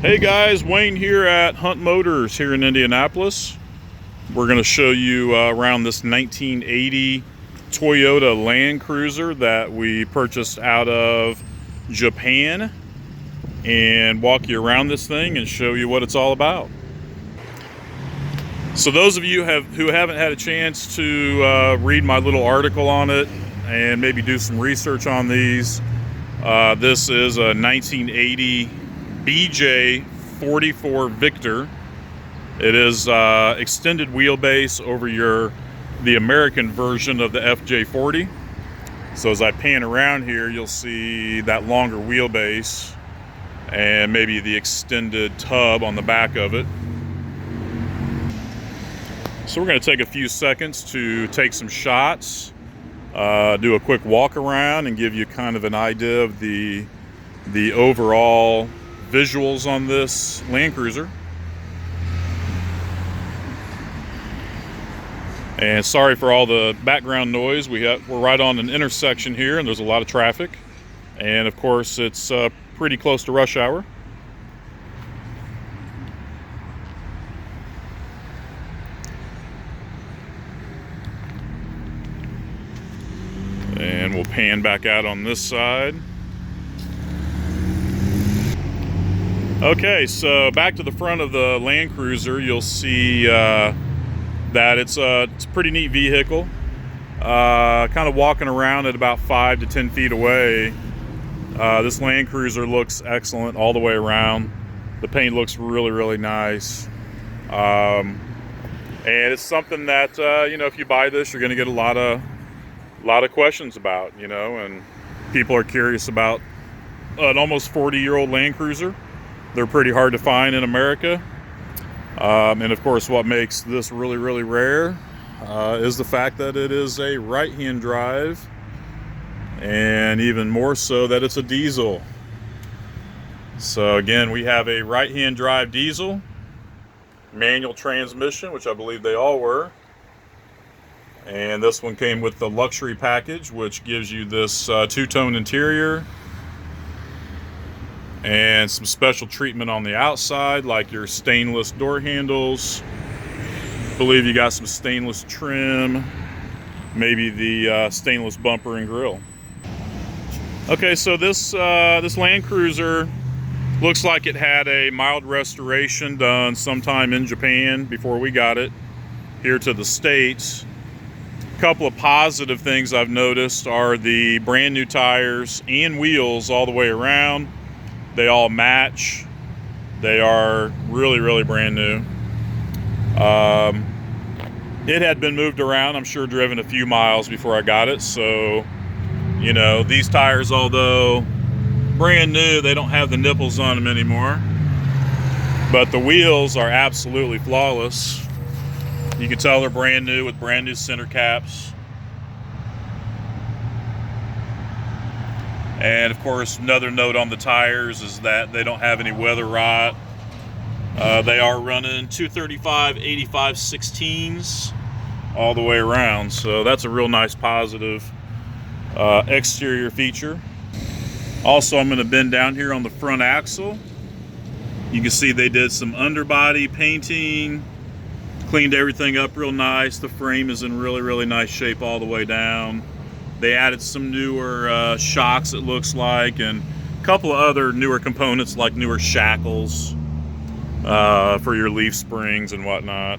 Hey guys, Wayne here at Hunt Motors here in Indianapolis. We're going to show you around this 1980 Toyota Landcruiser that we purchased out of Japan and walk you around this thing and show you what it's all about. So those of you who haven't had a chance to read my little article on it and maybe do some research on these, this is a 1980 BJ44 Victor. It is extended wheelbase over the American version of the FJ40. So as I pan around here, you'll see that longer wheelbase and maybe the extended tub on the back of it. So we're going to take a few seconds to take some shots, do a quick walk around and give you kind of an idea of the overall visuals on this Landcruiser. And sorry for all the background noise. We're right on an intersection here and there's a lot of traffic. And of course it's pretty close to rush hour. And we'll pan back out on this side. Okay, so back to the front of the Landcruiser, you'll see that it's a pretty neat vehicle. Kind of walking around at about 5 to 10 feet away. This Landcruiser looks excellent all the way around. The paint looks really, really nice. And it's something that, if you buy this, you're going to get a lot of questions about, and people are curious about an almost 40-year-old Landcruiser. They're pretty hard to find in America. And of course, what makes this really, really rare is the fact that it is a right-hand drive, and even more so that it's a diesel. So again, we have a right-hand drive diesel, manual transmission, which I believe they all were. And this one came with the luxury package, which gives you this two-tone interior and some special treatment on the outside, like your stainless door handles. I believe you got some stainless trim, maybe the stainless bumper and grille. Okay, so this Landcruiser looks like it had a mild restoration done sometime in Japan before we got it here to the States. A couple of positive things I've noticed are the brand new tires and wheels all the way around. They all match. They are really, really brand new. It had been moved around, I'm sure driven a few miles before I got it. So, these tires, although brand new, they don't have the nipples on them anymore. But the wheels are absolutely flawless. You can tell they're brand new with brand new center caps. And of course, another note on the tires is that they don't have any weather rot. They are running 235/85/16s all the way around. So that's a real nice positive exterior feature. Also, I'm going to bend down here on the front axle. You can see they did some underbody painting, cleaned everything up real nice. The frame is in really, really nice shape all the way down. They added some newer shocks, it looks like, and a couple of other newer components like newer shackles for your leaf springs and whatnot.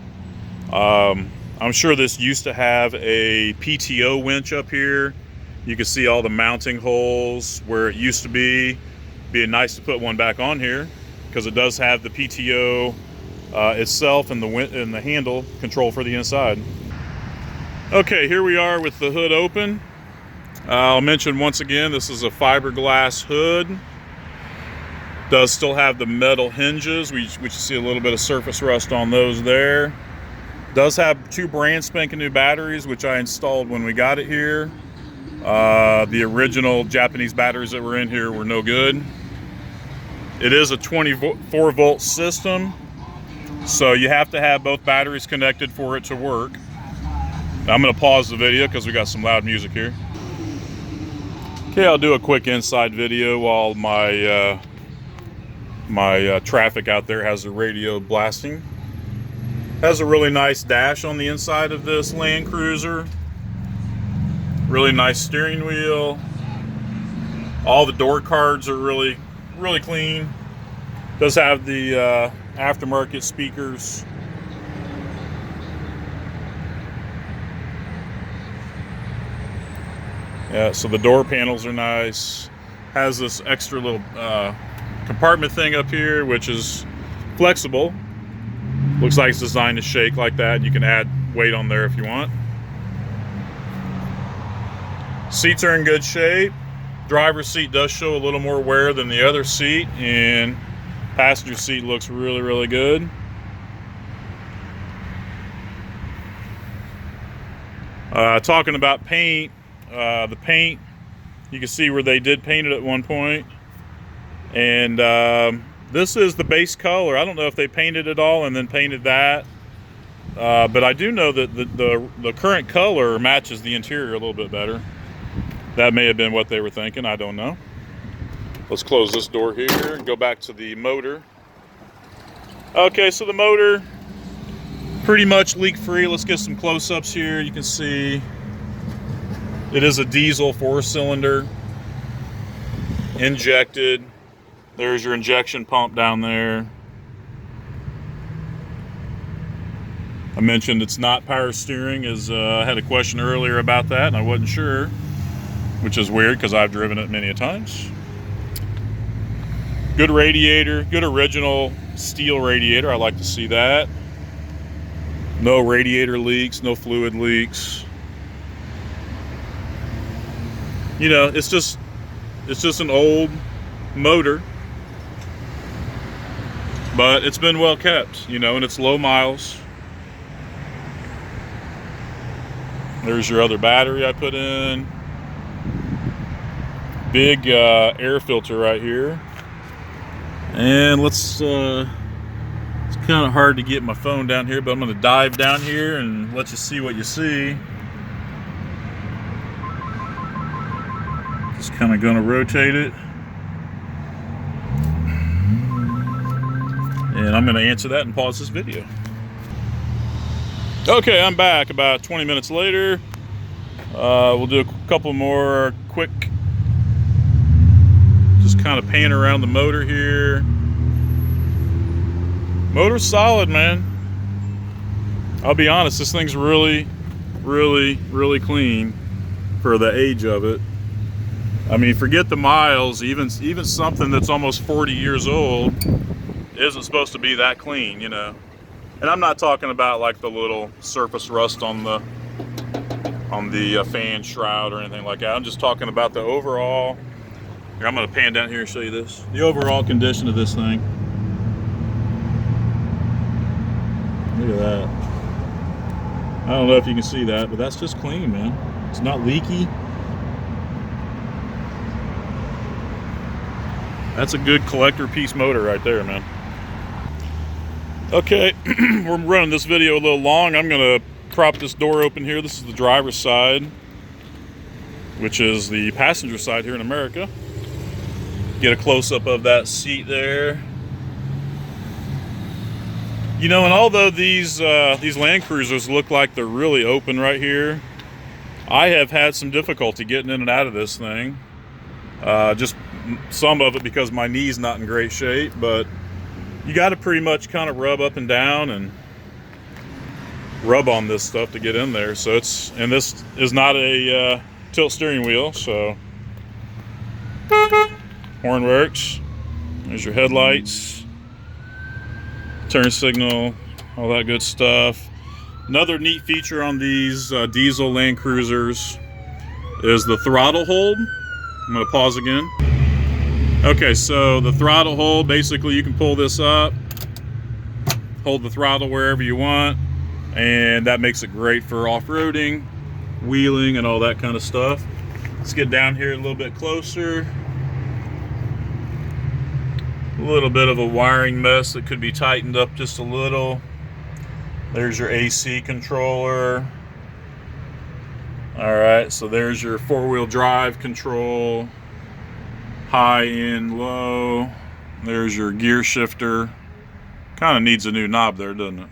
I'm sure this used to have a PTO winch up here. You can see all the mounting holes where it used to be. Being nice to put one back on here because it does have the PTO itself and the handle control for the inside. Okay, here we are with the hood open. I'll mention once again, this is a fiberglass hood. Does still have the metal hinges. We see a little bit of surface rust on those there. Does have two brand spanking new batteries, which I installed when we got it here. The original Japanese batteries that were in here were no good. It is a 24 volt system, so you have to have both batteries connected for it to work. I'm going to pause the video because we got some loud music here. Okay, I'll do a quick inside video while my my traffic out there has the radio blasting. Has a really nice dash on the inside of this Landcruiser. Really nice steering wheel. All the door cards are really clean. Does have the aftermarket speakers. Yeah, so the door panels are nice. Has this extra little compartment thing up here, which is flexible. Looks like it's designed to shake like that. You can add weight on there if you want. Seats are in good shape. Driver's seat does show a little more wear than the other seat, and passenger seat looks really good. Talking about paint, the paint, you can see where they did paint it at one point, and this is the base color. I don't know if they painted it all and then painted that, but I do know that the current color matches the interior a little bit better. That may have been what they were thinking, I don't know. Let's close this door here and go back to the motor. Okay, so the motor, pretty much leak-free. Let's get some close-ups here. You can see it is a diesel 4-cylinder, injected. There's your injection pump down there. I mentioned it's not power steering, as I had a question earlier about that, and I wasn't sure, which is weird because I've driven it many a times. Good radiator, good original steel radiator. I like to see that. No radiator leaks, no fluid leaks. You know, it's just an old motor, but it's been well kept, you know, and it's low miles. There's your other battery I put in. Big air filter right here. And let's, it's kind of hard to get my phone down here, but I'm going to dive down here and let you see what you see. Just kind of going to rotate it. And I'm going to answer that and pause this video. Okay, I'm back about 20 minutes later. We'll do a couple more quick, just kind of pan around the motor here. Motor's solid, man. I'll be honest, this thing's really clean for the age of it. I mean, forget the miles, even something that's almost 40 years old isn't supposed to be that clean, you know. And I'm not talking about like the little surface rust on the fan shroud or anything like that. I'm just talking about the overall. Here, I'm going to pan down here and show you this. The overall condition of this thing. Look at that. I don't know if you can see that, but that's just clean, man. It's not leaky. That's a good collector piece motor right there, man. Okay, we're running this video a little long. I'm gonna prop this door open here. This is the driver's side, which is the passenger side here in America. Get a close-up of that seat there. You know, and although these Landcruisers look like they're really open right here, I have had some difficulty getting in and out of this thing. Just some of it because my knee's not in great shape, but you got to pretty much kind of rub up and down and rub on this stuff to get in there. So and this is not a tilt steering wheel, so horn works. There's your headlights, turn signal, all that good stuff. Another neat feature on these diesel Landcruisers is the throttle hold. I'm going to pause again. Okay, so the throttle hold, basically you can pull this up, hold the throttle wherever you want, and that makes it great for off-roading, wheeling, and all that kind of stuff. Let's get down here a little bit closer. A little bit of a wiring mess that could be tightened up just a little. There's your AC controller. All right, so there's your four-wheel drive control. High and low. There's your gear shifter. Kind of needs a new knob there, doesn't it?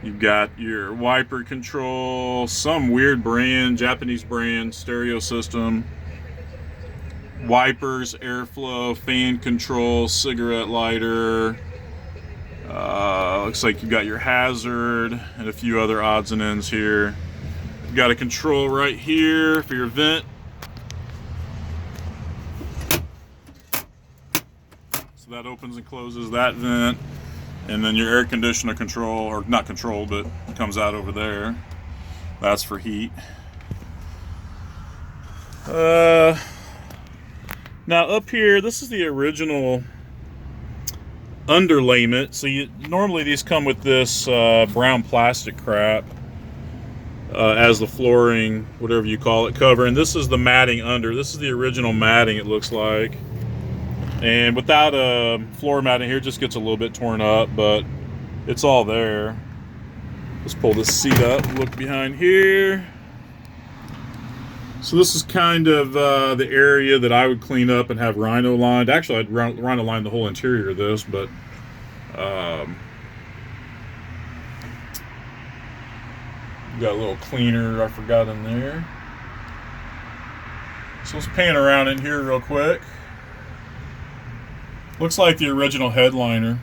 You've got your wiper control, some weird brand, Japanese brand, stereo system, wipers, airflow, fan control, cigarette lighter. Looks like you've got your hazard and a few other odds and ends here. You've got a control right here for your vent. So that opens and closes that vent. And then your air conditioner control, or not control, but comes out over there. That's for heat. Now up here, this is the original underlayment. So normally these come with this brown plastic crap as the flooring, whatever you call it, cover. And this is the matting under. This is the original matting, it looks like. And without a floor mat in here, it just gets a little bit torn up, but it's all there. Let's pull this seat up, look behind here. So this is kind of the area that I would clean up and have rhino lined. Actually, I'd rhino line the whole interior of this, but got a little cleaner I forgot in there. So let's pan around in here real quick. Looks like the original headliner.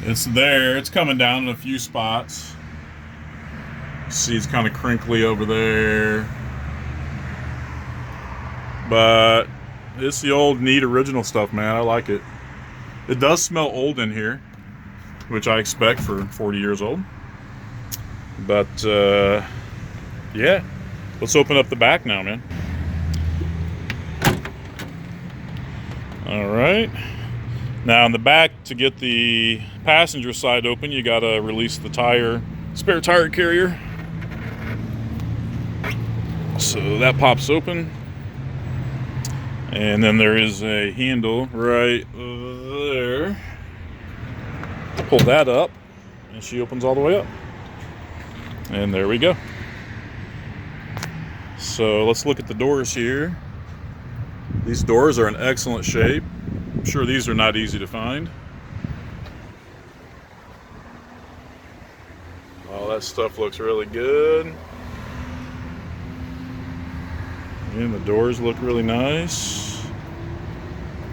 It's there. It's coming down in a few spots. See, it's kind of crinkly over there. But it's the old, neat, original stuff, man. I like it. It does smell old in here, which I expect for 40 years old. But, yeah. Let's open up the back now, man. All right. Now in the back, to get the passenger side open, you gotta release the spare tire carrier. So that pops open. And then there is a handle right there. Pull that up, and she opens all the way up. And there we go. So let's look at the doors here. These doors are in excellent shape. I'm sure these are not easy to find. All that stuff looks really good. And the doors look really nice.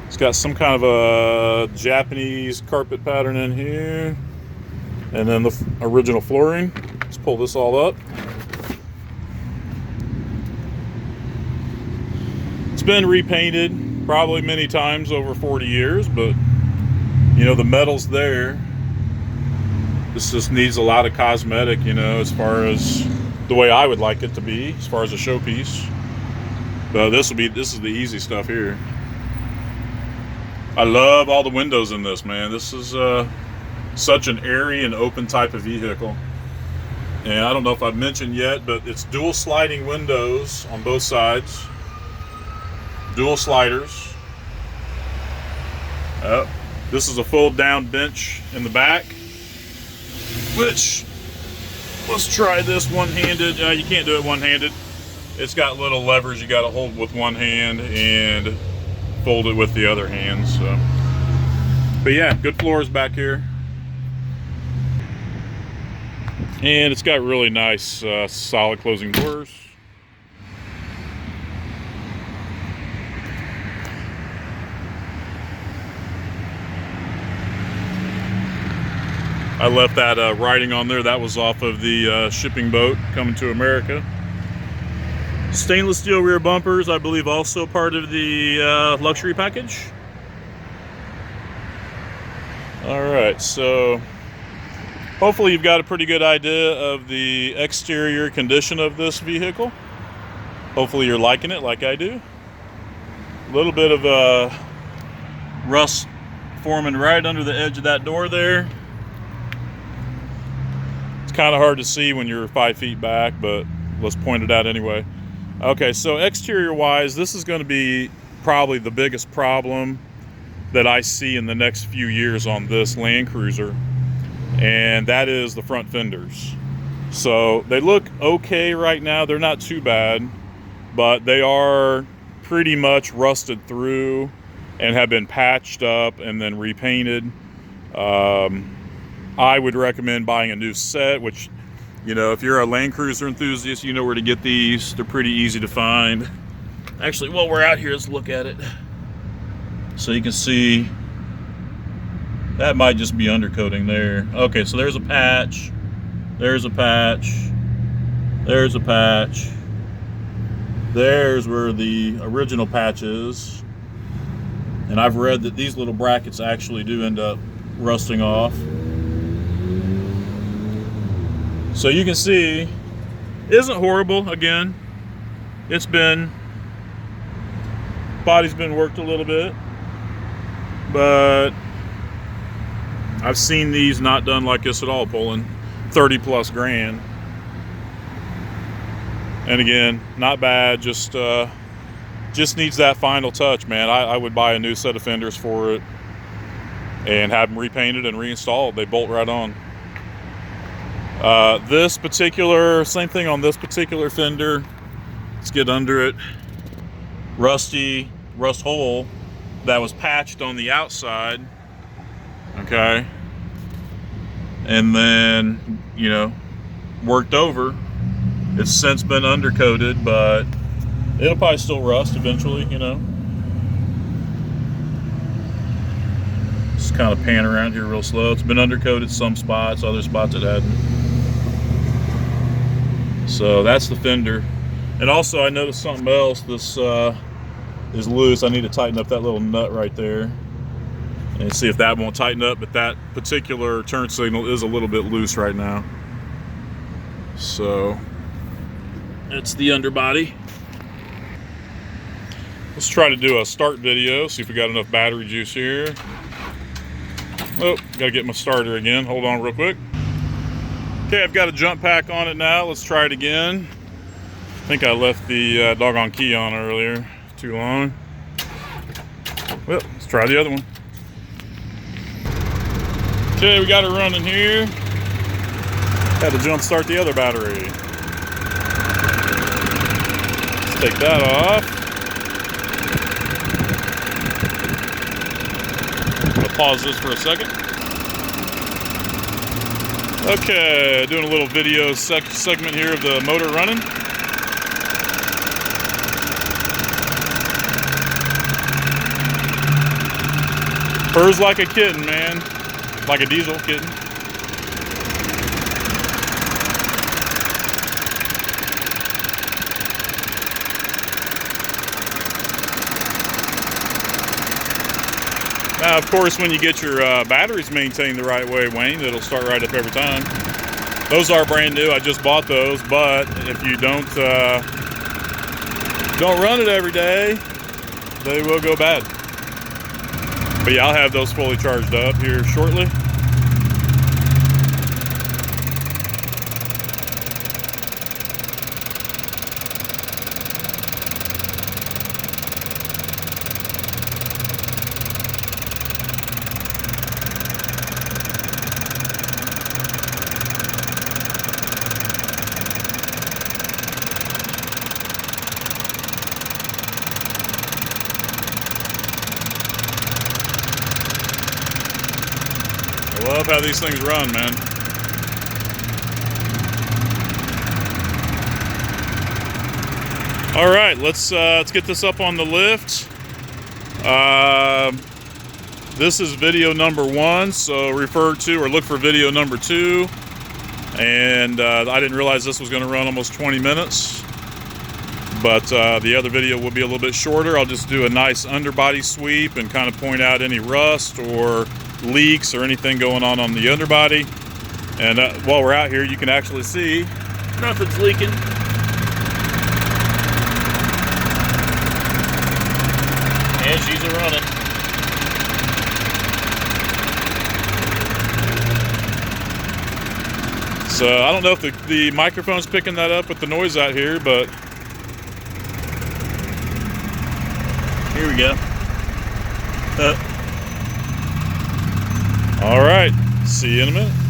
It's got some kind of a Japanese carpet pattern in here. And then the original flooring. Let's pull this all up. It's been repainted probably many times over 40 years, but you know, the metal's there. This just needs a lot of cosmetic, you know, as far as the way I would like it to be, as far as a showpiece. But this is the easy stuff here. I love all the windows in this, man. This is such an airy and open type of vehicle. And I don't know if I've mentioned yet, but it's dual sliding windows on both sides. Dual sliders. This is a fold down bench in the back, which, let's try this one-handed. You can't do it one-handed. It's got little levers you got to hold with one hand and fold it with the other hand. So, but yeah, good floors back here. And it's got really nice solid closing doors. I left that writing on there. That was off of the shipping boat coming to America. Stainless steel rear bumpers, I believe also part of the luxury package. All right, so hopefully you've got a pretty good idea of the exterior condition of this vehicle. Hopefully you're liking it like I do. A little bit of rust forming right under the edge of that door there. It's kind of hard to see when you're 5 feet back, but let's point it out anyway. Okay, so exterior wise, this is going to be probably the biggest problem that I see in the next few years on this Landcruiser, and that is the front fenders. So they look okay right now. They're not too bad, but they are pretty much rusted through. and have been patched up and then repainted. I would recommend buying a new set, which, you know, if you're a Landcruiser enthusiast, you know where to get these. They're pretty easy to find. Actually, while we're out here, let's look at it. So you can see, that might just be undercoating there. Okay, so there's a patch. There's a patch. There's a patch. There's where the original patch is. And I've read that these little brackets actually do end up rusting off. So you can see, isn't horrible. Again, it's been, body's been worked a little bit, but I've seen these not done like this at all, pulling 30 plus grand. And again, not bad, just needs that final touch, man. I would buy a new set of fenders for it and have them repainted and reinstalled. They bolt right on. This particular, same thing on this particular fender. Let's get under it. Rust hole that was patched on the outside. Okay. And then, you know, worked over. It's since been undercoated, but it'll probably still rust eventually, you know. Just kind of pan around here real slow. It's been undercoated some spots, other spots it hadn't. So that's the fender. And also I noticed something else. This is loose. I need to tighten up that little nut right there and see if that won't tighten up, but that particular turn signal is a little bit loose right now. So it's the underbody. Let's try to do a start video, see if we got enough battery juice here. Oh, gotta get my starter again. Hold on real quick. Okay, I've got a jump pack on it now. Let's try it again. I think I left the doggone key on earlier. Too long. Well, let's try the other one. Okay, we got it running here. Had to jump start the other battery. Let's take that off. I'll pause this for a second. Okay, doing a little video segment here of the motor running. Purrs like a kitten, man. Like a diesel kitten. Now, of course, when you get your batteries maintained the right way, Wayne, it'll start right up every time. Those are brand new. I just bought those, but if you don't run it every day, they will go bad. But yeah, I'll have those fully charged up here shortly. I love how these things run, man. All right, let's get this up on the lift. This is video number 1, so refer to or look for video number 2. And I didn't realize this was going to run almost 20 minutes, but the other video will be a little bit shorter. I'll just do a nice underbody sweep and kind of point out any rust or leaks or anything going on the underbody. And while we're out here, you can actually see nothing's leaking. And she's running. So I don't know if the microphone's picking that up with the noise out here, but here we go. All right, see you in a minute.